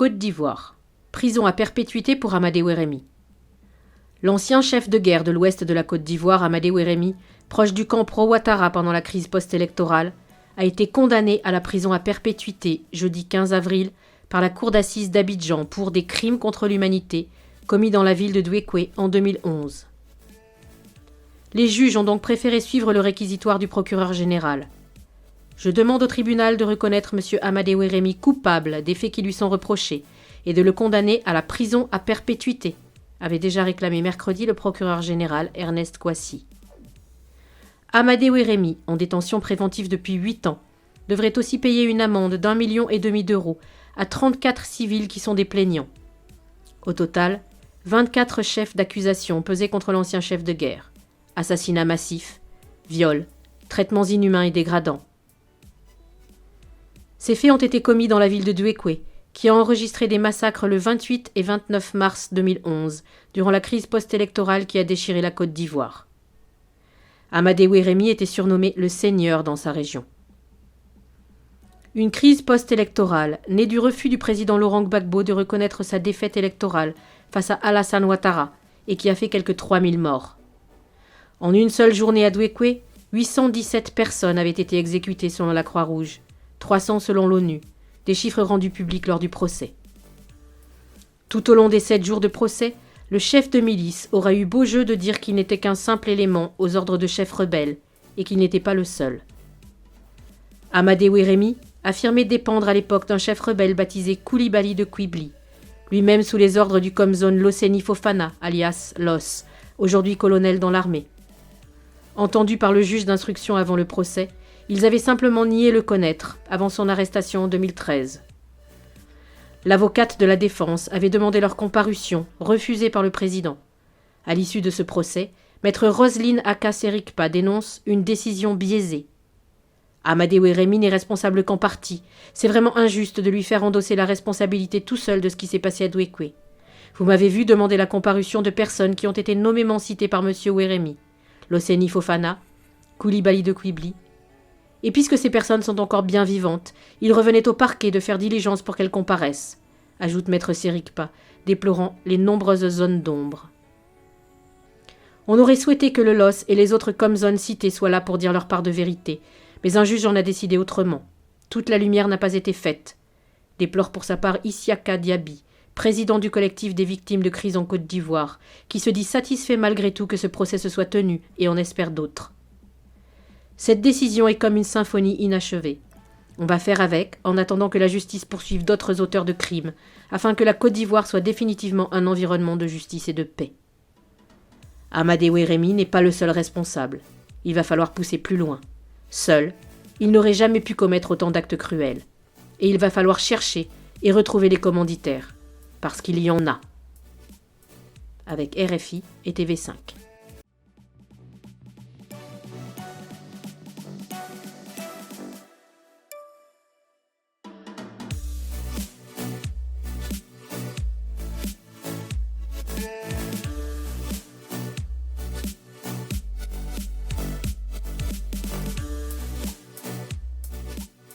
Côte d'Ivoire. Prison à perpétuité pour Amadé Ouérémy. L'ancien chef de guerre de l'ouest de la Côte d'Ivoire, Amadé Ouérémy, proche du camp pro-Ouattara pendant la crise post-électorale, a été condamné à la prison à perpétuité jeudi 15 avril par la cour d'assises d'Abidjan pour des crimes contre l'humanité commis dans la ville de Douékoué en 2011. Les juges ont donc préféré suivre le réquisitoire du procureur général. Je demande au tribunal de reconnaître M. Amadé Ouérémy coupable des faits qui lui sont reprochés et de le condamner à la prison à perpétuité, avait déjà réclamé mercredi le procureur général Ernest Kouassi. Amadé Ouérémy, en détention préventive depuis 8 ans, devrait aussi payer une amende d'1,5 million d'euros à 34 civils qui sont des plaignants. Au total, 24 chefs d'accusation pesaient contre l'ancien chef de guerre. Assassinat massif, viol, traitements inhumains et dégradants. Ces faits ont été commis dans la ville de Douékoué, qui a enregistré des massacres le 28 et 29 mars 2011, durant la crise post-électorale qui a déchiré la Côte d'Ivoire. Amadé Ouérémy était surnommé le Seigneur dans sa région. Une crise post-électorale, née du refus du président Laurent Gbagbo de reconnaître sa défaite électorale face à Alassane Ouattara et qui a fait quelques 3000 morts. En une seule journée à Douékoué, 817 personnes avaient été exécutées selon la Croix-Rouge, 300 selon l'ONU, des chiffres rendus publics lors du procès. Tout au long des 7 jours de procès, le chef de milice aura eu beau jeu de dire qu'il n'était qu'un simple élément aux ordres de chefs rebelles et qu'il n'était pas le seul. Amadé Ouérémy affirmait dépendre à l'époque d'un chef rebelle baptisé Koulibaly de Kouibli, lui-même sous les ordres du Comzone Loseni Fofana, alias Los, aujourd'hui colonel dans l'armée. Entendus par le juge d'instruction avant le procès, ils avaient simplement nié le connaître avant son arrestation en 2013. L'avocate de la défense avait demandé leur comparution, refusée par le président. À l'issue de ce procès, maître Roselyne Aka-Serikpa dénonce une décision biaisée. Amadé Ouérémy n'est responsable qu'en partie. C'est vraiment injuste de lui faire endosser la responsabilité tout seul de ce qui s'est passé à Douékoué. Vous m'avez vu demander la comparution de personnes qui ont été nommément citées par M. Ouérémy. Loseni Fofana, Koulibaly de Kouibli. Et puisque ces personnes sont encore bien vivantes, il revenait au parquet de faire diligence pour qu'elles comparaissent, ajoute maître Serikpa, déplorant les nombreuses zones d'ombre. On aurait souhaité que le LOS et les autres Comzones cités soient là pour dire leur part de vérité, mais un juge en a décidé autrement. Toute la lumière n'a pas été faite, déplore pour sa part Issiaka Diaby, président du collectif des victimes de crise en Côte d'Ivoire, qui se dit satisfait malgré tout que ce procès se soit tenu et en espère d'autres. Cette décision est comme une symphonie inachevée. On va faire avec, en attendant que la justice poursuive d'autres auteurs de crimes, afin que la Côte d'Ivoire soit définitivement un environnement de justice et de paix. Amadé Ouérémy n'est pas le seul responsable. Il va falloir pousser plus loin. Seul, il n'aurait jamais pu commettre autant d'actes cruels. Et il va falloir chercher et retrouver les commanditaires. Parce qu'il y en a. Avec RFI et TV5.